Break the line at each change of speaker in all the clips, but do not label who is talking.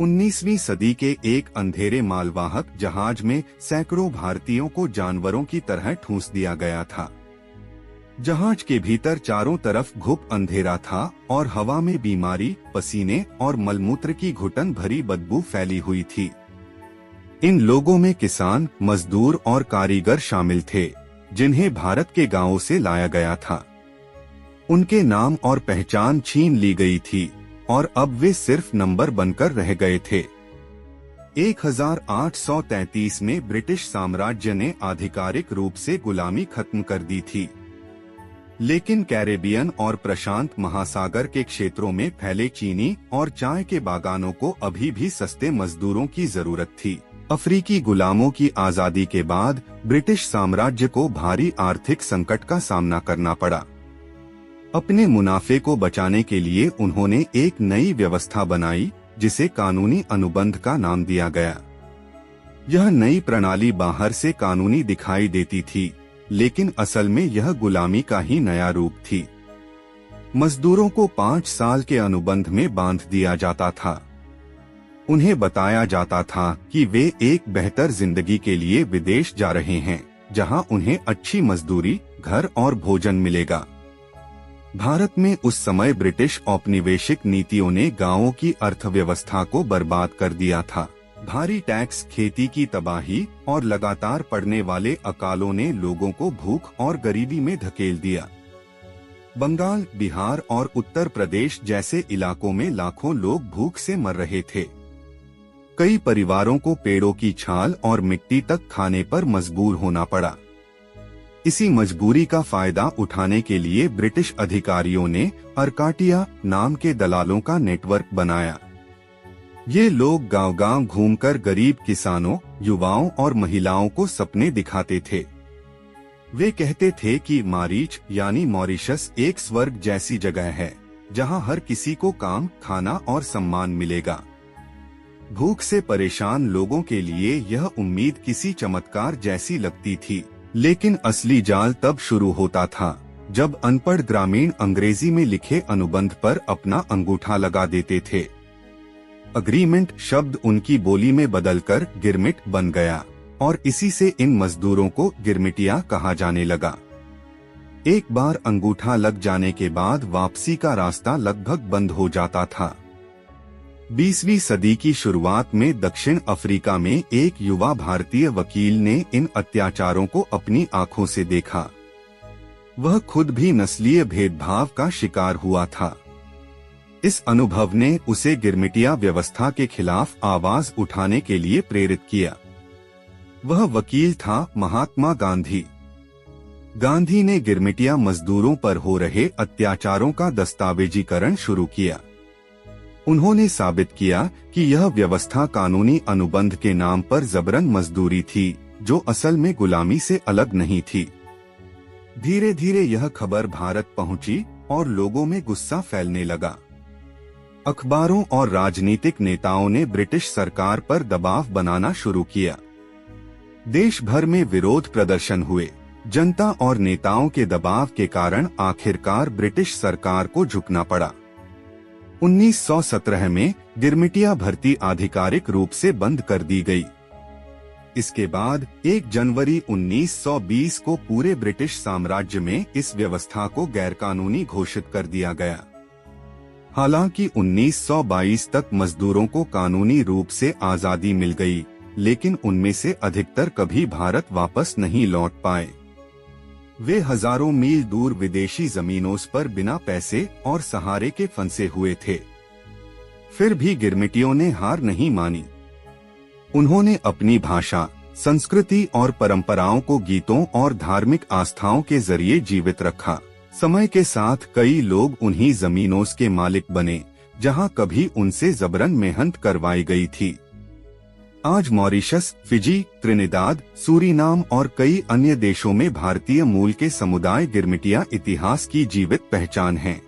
19वीं सदी के एक अंधेरे मालवाहक जहाज में सैकड़ों भारतीयों को जानवरों की तरह ठूंस दिया गया था। जहाज के भीतर चारों तरफ घुप अंधेरा था और हवा में बीमारी, पसीने और मलमूत्र की घुटन भरी बदबू फैली हुई थी। इन लोगों में किसान, मजदूर और कारीगर शामिल थे, जिन्हें भारत के गांवों से लाया गया था। उनके नाम और पहचान छीन ली गई थी और अब वे सिर्फ नंबर बनकर रह गए थे। 1833 में ब्रिटिश साम्राज्य ने आधिकारिक रूप से गुलामी खत्म कर दी थी, लेकिन कैरेबियन और प्रशांत महासागर के क्षेत्रों में फैले चीनी और चाय के बागानों को अभी भी सस्ते मजदूरों की जरूरत थी। अफ्रीकी गुलामों की आजादी के बाद ब्रिटिश साम्राज्य को भारी आर्थिक संकट का सामना करना पड़ा। अपने मुनाफे को बचाने के लिए उन्होंने एक नई व्यवस्था बनाई, जिसे कानूनी अनुबंध का नाम दिया गया। यह नई प्रणाली बाहर से कानूनी दिखाई देती थी, लेकिन असल में यह गुलामी का ही नया रूप थी। मजदूरों को 5 साल के अनुबंध में बांध दिया जाता था। उन्हें बताया जाता था कि वे एक बेहतर जिंदगी के लिए विदेश जा रहे हैं, जहां उन्हें अच्छी मजदूरी, घर और भोजन मिलेगा। भारत में उस समय ब्रिटिश औपनिवेशिक नीतियों ने गांवों की अर्थव्यवस्था को बर्बाद कर दिया था। भारी टैक्स, खेती की तबाही और लगातार पड़ने वाले अकालों ने लोगों को भूख और गरीबी में धकेल दिया। बंगाल, बिहार और उत्तर प्रदेश जैसे इलाकों में लाखों लोग भूख से मर रहे थे। कई परिवारों को पेड़ों की छाल और मिट्टी तक खाने पर मजबूर होना पड़ा। इसी मजबूरी का फायदा उठाने के लिए ब्रिटिश अधिकारियों ने अरकाटिया नाम के दलालों का नेटवर्क बनाया। ये लोग गांव-गांव घूमकर गरीब किसानों, युवाओं और महिलाओं को सपने दिखाते थे। वे कहते थे कि मारीच यानी मॉरिशस एक स्वर्ग जैसी जगह है, जहां हर किसी को काम, खाना और सम्मान मिलेगा। भूख से परेशान लोगों के लिए यह उम्मीद किसी चमत्कार जैसी लगती थी, लेकिन असली जाल तब शुरू होता था जब अनपढ़ ग्रामीण अंग्रेजी में लिखे अनुबंध पर अपना अंगूठा लगा देते थे। अग्रीमेंट शब्द उनकी बोली में बदलकर गिरमिट बन गया और इसी से इन मजदूरों को गिरमिटिया कहा जाने लगा। एक बार अंगूठा लग जाने के बाद वापसी का रास्ता लगभग बंद हो जाता था। 20वीं सदी की शुरुआत में दक्षिण अफ्रीका में एक युवा भारतीय वकील ने इन अत्याचारों को अपनी आंखों से देखा। वह खुद भी नस्लीय भेदभाव का शिकार हुआ था। इस अनुभव ने उसे गिरमिटिया व्यवस्था के खिलाफ आवाज उठाने के लिए प्रेरित किया। वह वकील था महात्मा गांधी। गांधी ने गिरमिटिया मजदूरों पर हो रहे अत्याचारों का दस्तावेजीकरण शुरू किया। उन्होंने साबित किया कि यह व्यवस्था कानूनी अनुबंध के नाम पर जबरन मजदूरी थी, जो असल में गुलामी से अलग नहीं थी। धीरे धीरे यह खबर भारत पहुंची और लोगों में गुस्सा फैलने लगा। अखबारों और राजनीतिक नेताओं ने ब्रिटिश सरकार पर दबाव बनाना शुरू किया। देश भर में विरोध प्रदर्शन हुए। जनता और नेताओं के दबाव के कारण आखिरकार ब्रिटिश सरकार को झुकना पड़ा। 1917 में गिरमिटिया भर्ती आधिकारिक रूप से बंद कर दी गई। इसके बाद 1 जनवरी 1920 को पूरे ब्रिटिश साम्राज्य में इस व्यवस्था को गैरकानूनी घोषित कर दिया गया। हालांकि 1922 तक मजदूरों को कानूनी रूप से आजादी मिल गई, लेकिन उनमें से अधिकतर कभी भारत वापस नहीं लौट पाए। वे हजारों मील दूर विदेशी जमीनों पर बिना पैसे और सहारे के फंसे हुए थे। फिर भी गिरमिटियों ने हार नहीं मानी। उन्होंने अपनी भाषा, संस्कृति और परंपराओं को गीतों और धार्मिक आस्थाओं के जरिए जीवित रखा। समय के साथ कई लोग उन्हीं जमीनों के मालिक बने, जहां कभी उनसे जबरन मेहनत करवाई गई थी। आज मॉरिशस, फिजी, त्रिनिदाद, सूरीनाम और कई अन्य देशों में भारतीय मूल के समुदाय गिरमिटिया इतिहास की जीवित पहचान हैं।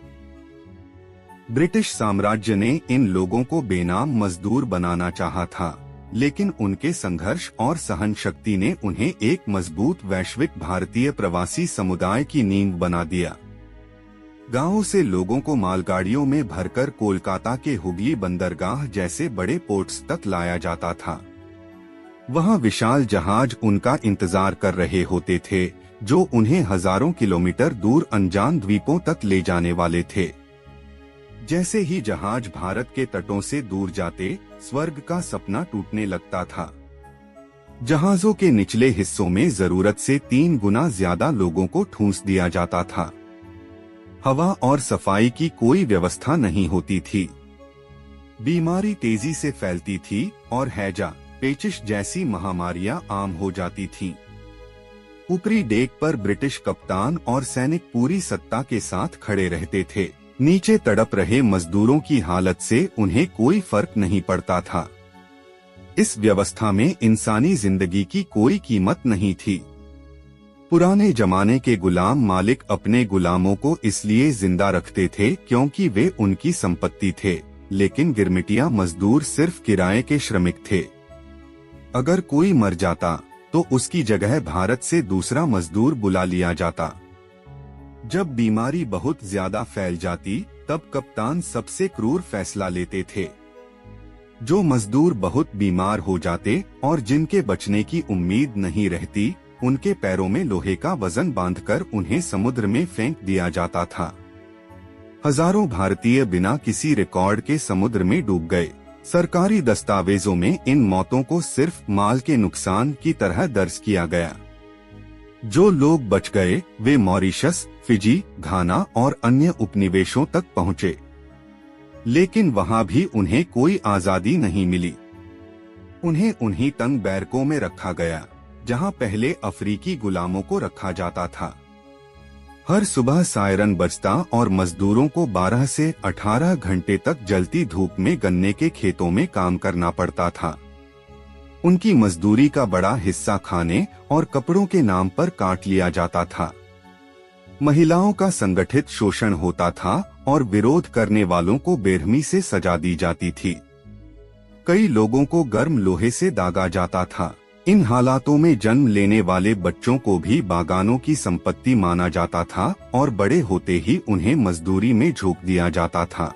ब्रिटिश साम्राज्य ने इन लोगों को बेनाम मजदूर बनाना चाहा था, लेकिन उनके संघर्ष और सहन शक्ति ने उन्हें एक मजबूत वैश्विक भारतीय प्रवासी समुदाय की नींव बना दिया। गांवों से लोगों को मालगाड़ियों में भरकर कोलकाता के हुगली बंदरगाह जैसे बड़े पोर्ट्स तक लाया जाता था। वहां विशाल जहाज उनका इंतजार कर रहे होते थे, जो उन्हें हजारों किलोमीटर दूर अनजान द्वीपों तक ले जाने वाले थे। जैसे ही जहाज भारत के तटों से दूर जाते, स्वर्ग का सपना टूटने लगता था। जहाजों के निचले हिस्सों में जरूरत से 3 गुना ज्यादा लोगों को ठूंस दिया जाता था। हवा और सफाई की कोई व्यवस्था नहीं होती थी। बीमारी तेजी से फैलती थी और हैजा, पेचिश जैसी महामारियां आम हो जाती थीं। ऊपरी डेक पर ब्रिटिश कप्तान और सैनिक पूरी सत्ता के साथ खड़े रहते थे। नीचे तड़प रहे मजदूरों की हालत से उन्हें कोई फर्क नहीं पड़ता था। इस व्यवस्था में इंसानी जिंदगी की कोई कीमत नहीं थी। पुराने जमाने के गुलाम मालिक अपने गुलामों को इसलिए जिंदा रखते थे क्योंकि वे उनकी संपत्ति थे, लेकिन गिरमिटिया मजदूर सिर्फ किराए के श्रमिक थे। अगर कोई मर जाता तो उसकी जगह भारत से दूसरा मजदूर बुला लिया जाता। जब बीमारी बहुत ज्यादा फैल जाती, तब कप्तान सबसे क्रूर फैसला लेते थे। जो मजदूर बहुत बीमार हो जाते और जिनके बचने की उम्मीद नहीं रहती, उनके पैरों में लोहे का वजन बांधकर उन्हें समुद्र में फेंक दिया जाता था। हजारों भारतीय बिना किसी रिकॉर्ड के समुद्र में डूब गए। सरकारी दस्तावेजों में इन मौतों को सिर्फ माल के नुकसान की तरह दर्ज किया गया। जो लोग बच गए वे मॉरिशस, फिजी, घाना और अन्य उपनिवेशों तक पहुंचे, लेकिन वहां भी उन्हें कोई आजादी नहीं मिली। उन्हें उन्हीं तंग बैरकों में रखा गया जहां पहले अफ्रीकी गुलामों को रखा जाता था। हर सुबह सायरन बजता और मजदूरों को 12 से 18 घंटे तक जलती धूप में गन्ने के खेतों में काम करना पड़ता था। उनकी मजदूरी का बड़ा हिस्सा खाने और कपड़ों के नाम पर काट लिया जाता था। महिलाओं का संगठित शोषण होता था और विरोध करने वालों को बेरहमी से सजा दी जाती थी। कई लोगों को गर्म लोहे से दागा जाता था। इन हालातों में जन्म लेने वाले बच्चों को भी बागानों की संपत्ति माना जाता था और बड़े होते ही उन्हें मजदूरी में झोंक दिया जाता था।